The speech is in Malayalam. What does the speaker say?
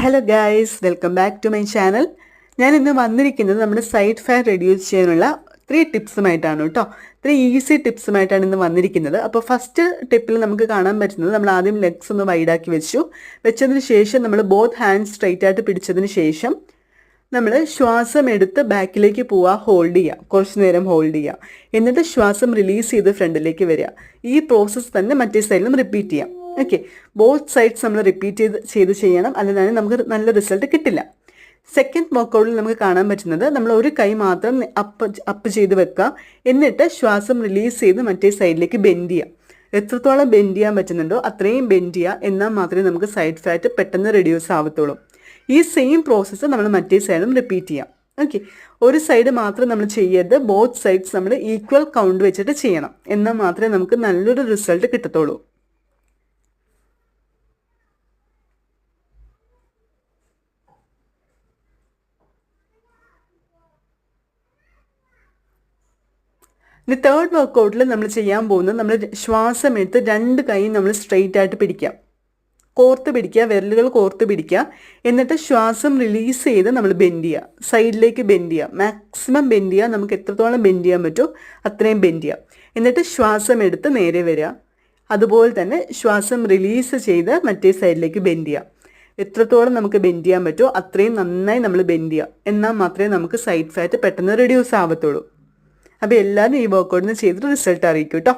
Hello guys, welcome back to my channel. ഞാൻ ഇന്ന് വന്നിരിക്കുന്നത് നമ്മുടെ സൈഡ് ഫാറ്റ് റെഡ്യൂസ് ചെയ്യാനുള്ള 3 ടിപ്സുമായിട്ടാണ് കേട്ടോ. 3 ഈസി ടിപ്സുമായിട്ടാണ് ഇന്ന് വന്നിരിക്കുന്നത്. അപ്പോൾ ഫസ്റ്റ് ടിപ്പിൽ നമുക്ക് കാണാൻ പറ്റുന്നത്, നമ്മൾ ആദ്യം ലെഗ്സ് ഒന്ന് വൈഡാക്കി വെച്ചതിന് ശേഷം നമ്മൾ ബോത്ത് ഹാൻഡ്സ് സ്ട്രൈറ്റ് ആയിട്ട് പിടിച്ചതിന് ശേഷം നമ്മൾ ശ്വാസം എടുത്ത് ബാക്കിലേക്ക് പോവുക, ഹോൾഡ് ചെയ്യുക, കുറച്ച് നേരം ഹോൾഡ് ചെയ്യുക, എന്നിട്ട് ശ്വാസം റിലീസ് ചെയ്ത് ഫ്രണ്ടിലേക്ക് വരിക. ഈ പ്രോസസ്സ് തന്നെ മറ്റേ സൈഡിലും റിപ്പീറ്റ് ചെയ്യാം. ഓക്കെ, ബോത്ത് സൈഡ്സ് നമ്മൾ റിപ്പീറ്റ് ചെയ്ത് ചെയ്യണം, അല്ലാതെ നമുക്ക് നല്ല റിസൾട്ട് കിട്ടില്ല. സെക്കൻഡ് വർക്കൗട്ടിൽ നമുക്ക് കാണാൻ പറ്റുന്നത്, നമ്മൾ ഒരു കൈ മാത്രം അപ്പ് ചെയ്ത് വെക്കുക, എന്നിട്ട് ശ്വാസം റിലീസ് ചെയ്ത് മറ്റേ സൈഡിലേക്ക് ബെൻഡ് ചെയ്യുക. എത്രത്തോളം ബെൻഡ് ചെയ്യാൻ പറ്റുന്നുണ്ടോ അത്രയും ബെൻഡ് ചെയ്യുക, എന്നാൽ മാത്രമേ നമുക്ക് സൈഡ് ഫാറ്റ് പെട്ടെന്ന് റെഡ്യൂസ് ആവത്തുള്ളൂ. ഈ സെയിം പ്രോസസ്സ് നമ്മൾ മറ്റേ സൈഡും റിപ്പീറ്റ് ചെയ്യാം. ഓക്കെ, ഒരു സൈഡ് മാത്രം നമ്മൾ ചെയ്യരുത്, ബോത്ത് സൈഡ്സ് നമ്മൾ ഈക്വൽ കൗണ്ട് വെച്ചിട്ട് ചെയ്യണം, എന്നാൽ മാത്രമേ നമുക്ക് നല്ലൊരു റിസൾട്ട് കിട്ടത്തുള്ളൂ. ഇനി തേർഡ് വർക്കൗട്ടിൽ നമ്മൾ ചെയ്യാൻ പോകുന്നത്, നമ്മൾ ശ്വാസം എടുത്ത് 2 കൈയും നമ്മൾ സ്ട്രെയിറ്റ് ആയിട്ട് പിടിക്കുക, കോർത്ത് പിടിക്കുക, വിരലുകൾ കോർത്ത് പിടിക്കുക, എന്നിട്ട് ശ്വാസം റിലീസ് ചെയ്ത് നമ്മൾ ബെൻഡ് ചെയ്യുക, സൈഡിലേക്ക് ബെൻഡ് ചെയ്യുക, മാക്സിമം ബെൻഡ് ചെയ്യുക, നമുക്ക് എത്രത്തോളം ബെൻഡ് ചെയ്യാൻ പറ്റുമോ അത്രയും ബെൻഡ് ചെയ്യുക, എന്നിട്ട് ശ്വാസം എടുത്ത് നേരെ വരിക. അതുപോലെ തന്നെ ശ്വാസം റിലീസ് ചെയ്ത് മറ്റേ സൈഡിലേക്ക് ബെൻഡ് ചെയ്യുക. എത്രത്തോളം നമുക്ക് ബെൻഡ് ചെയ്യാൻ പറ്റുമോ അത്രയും നന്നായി നമ്മൾ ബെൻഡ് ചെയ്യുക, എന്നാൽ മാത്രമേ നമുക്ക് സൈഡ് ഫാറ്റ് പെട്ടെന്ന് റെഡ്യൂസ് ആവത്തുള്ളൂ. അപ്പോൾ എല്ലാവരും ഈ വർക്കൗട്ടിന് ചെയ്തിട്ട് റിസൾട്ട് അറിയിക്കും കേട്ടോ.